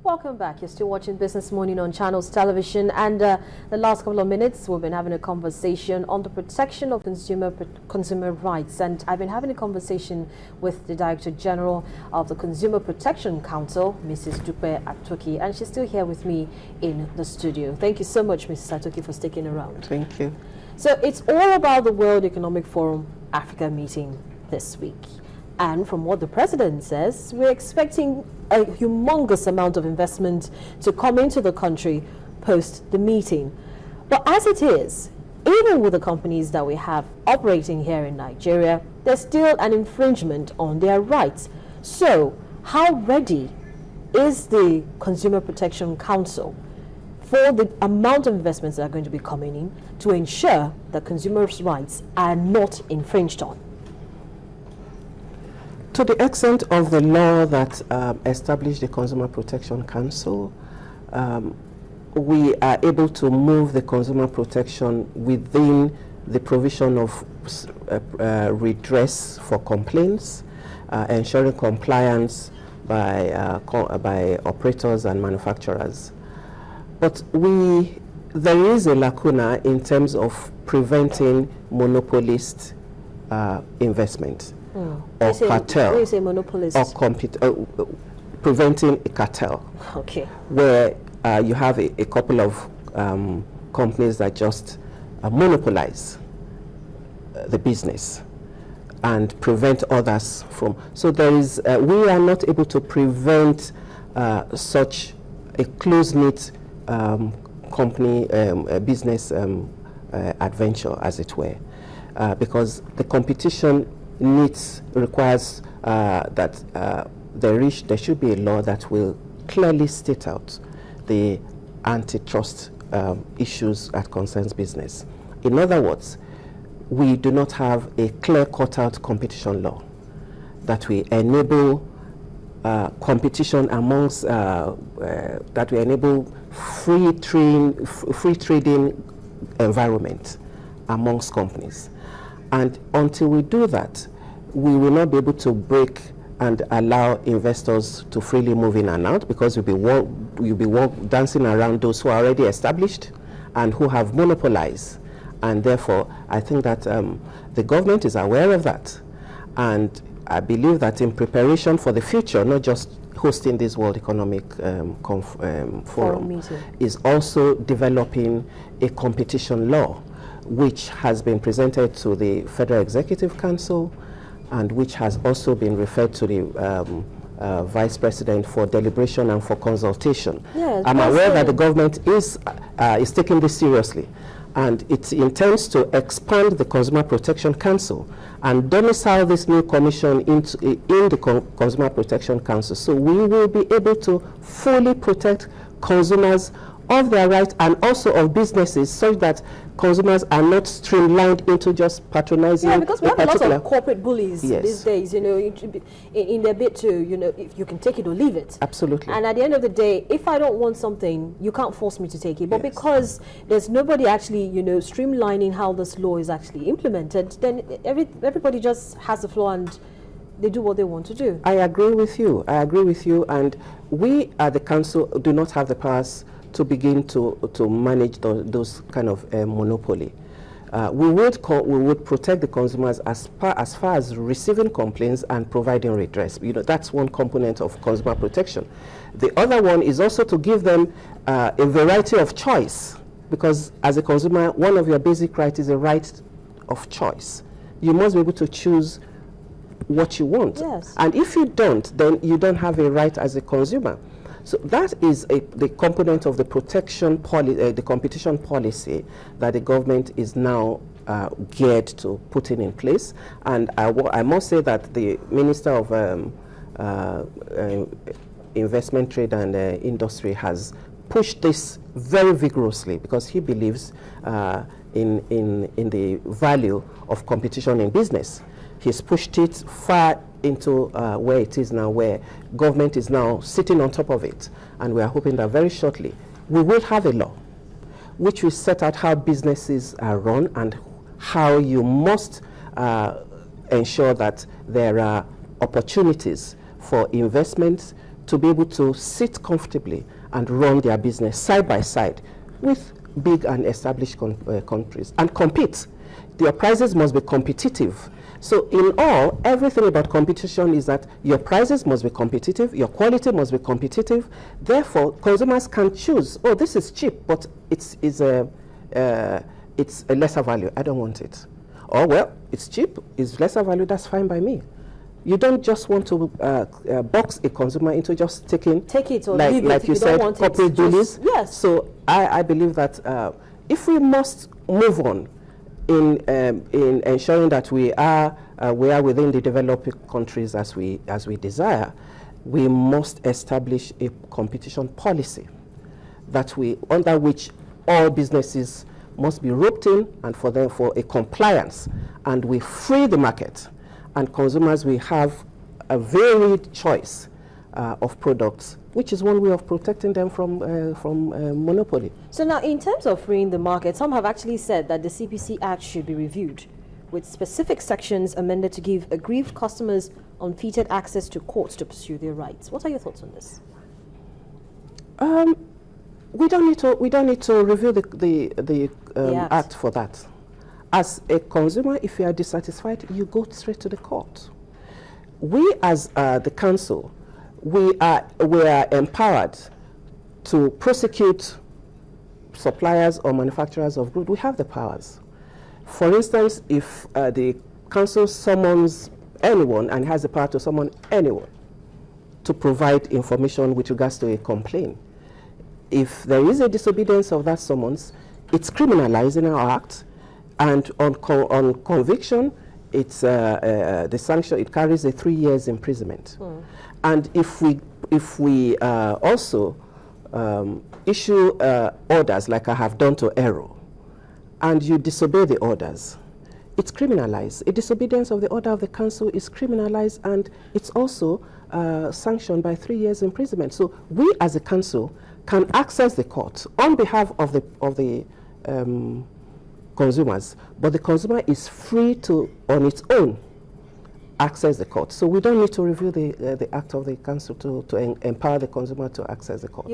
Welcome back. You're still watching Business Morning on Channels Television, and the last couple of minutes we've been having a conversation on the protection of consumer rights, and I've been having a conversation with the Director General of the Consumer Protection Council, Mrs Dupe Atoki, and she's still here with me in the studio. Thank you so much, Mrs Atoki, for sticking around. Thank you. So it's all about the World Economic Forum Africa meeting this week. And from what the president says, we're expecting a humongous amount of investment to come into the country post the meeting. But as it is, even with the companies that we have operating here in Nigeria, there's still an infringement on their rights. So how ready is the Consumer Protection Council for the amount of investments that are going to be coming in to ensure that consumers' rights are not infringed on? To the extent of the law that established the Consumer Protection Council, we are able to move the consumer protection within the provision of redress for complaints, ensuring compliance by operators and manufacturers. But there is a lacuna in terms of preventing monopolist investment. Or cartel, when you say monopolist, or preventing a cartel. Okay. Where you have a couple of companies that just monopolize the business and prevent others from. So there is, we are not able to prevent such a close-knit company business adventure, as it were, because the competition requires that there should be a law that will clearly state out the antitrust issues that concerns business. In other words, we do not have a clear cut-out competition law that will enable competition amongst, that will enable free trading environment amongst companies. And until we do that, we will not be able to break and allow investors to freely move in and out, because you'll be dancing around those who are already established and who have monopolized. And therefore, I think that the government is aware of that. And I believe that in preparation for the future, not just hosting this World Economic Forum, is also developing a competition law, which has been presented to the Federal Executive Council and which has also been referred to the Vice President for deliberation and for consultation. Yes, I'm aware that the government is taking this seriously, and it intends to expand the Consumer Protection Council and domicile this new commission in the Consumer Protection Council. So we will be able to fully protect consumers of their rights and also of businesses, such that consumers are not streamlined into just patronizing. Yeah, because we have a lot of corporate bullies these days, you know, in their bit to, you know, if you can take it or leave it. Absolutely. And at the end of the day, if I don't want something, you can't force me to take it. But because there's nobody actually, you know, streamlining how this law is actually implemented, then everybody just has the floor and they do what they want to do. I agree with you. And we at the council do not have the powers to begin to manage those kind of monopoly. We would protect the consumers as far as receiving complaints and providing redress. You know, that's one component of consumer protection. The other one is also to give them a variety of choice, because as a consumer, one of your basic rights is a right of choice. You must be able to choose what you want. Yes. And if you don't, then you don't have a right as a consumer. So that is the component of the protection policy, the competition policy that the government is now geared to putting in place. And I must say that the Minister of Investment, Trade and Industry has pushed this very vigorously, because he believes in the value of competition in business. He's pushed it far into where it is now, where government is now sitting on top of it. And we are hoping that very shortly we will have a law which will set out how businesses are run and how you must ensure that there are opportunities for investments to be able to sit comfortably and run their business side by side with big and established countries and compete. Their prices must be competitive. So in all, everything about competition is that your prices must be competitive, your quality must be competitive. Therefore, consumers can choose, oh, this is cheap, but it's a lesser value. I don't want it. Or, well, it's cheap, it's lesser value, that's fine by me. You don't just want to box a consumer into just take it or leave it, like you said, corporate bullies. Yes. So I believe that if we must move on in ensuring that we are within the developing countries as we desire, we must establish a competition policy under which all businesses must be roped in, and for a compliance, and we free the market, and consumers will have a varied choice of products, which is one way of protecting them from monopoly. So now, in terms of freeing the market, some have actually said that the CPC Act should be reviewed, with specific sections amended to give aggrieved customers unfettered access to courts to pursue their rights. What are your thoughts on this? We don't need to review the act for that. As a consumer, if you are dissatisfied, you go straight to the court. We, as the council, we are empowered to prosecute suppliers or manufacturers of goods. We have the powers. For instance, if the council summons anyone and has the power to summon anyone to provide information with regards to a complaint, if there is a disobedience of that summons, it's criminalized in our act, and on conviction, it's the sanction. It carries a 3 years imprisonment. And if we also issue orders like I have done to Aero, and you disobey the orders, it's criminalized. A disobedience of the order of the council is criminalized, and it's also sanctioned by 3 years imprisonment. So we, as a council, can access the court on behalf of the consumers, but the consumer is free to, on its own, access the court. So we don't need to review the act of the council to empower the consumer to access the court.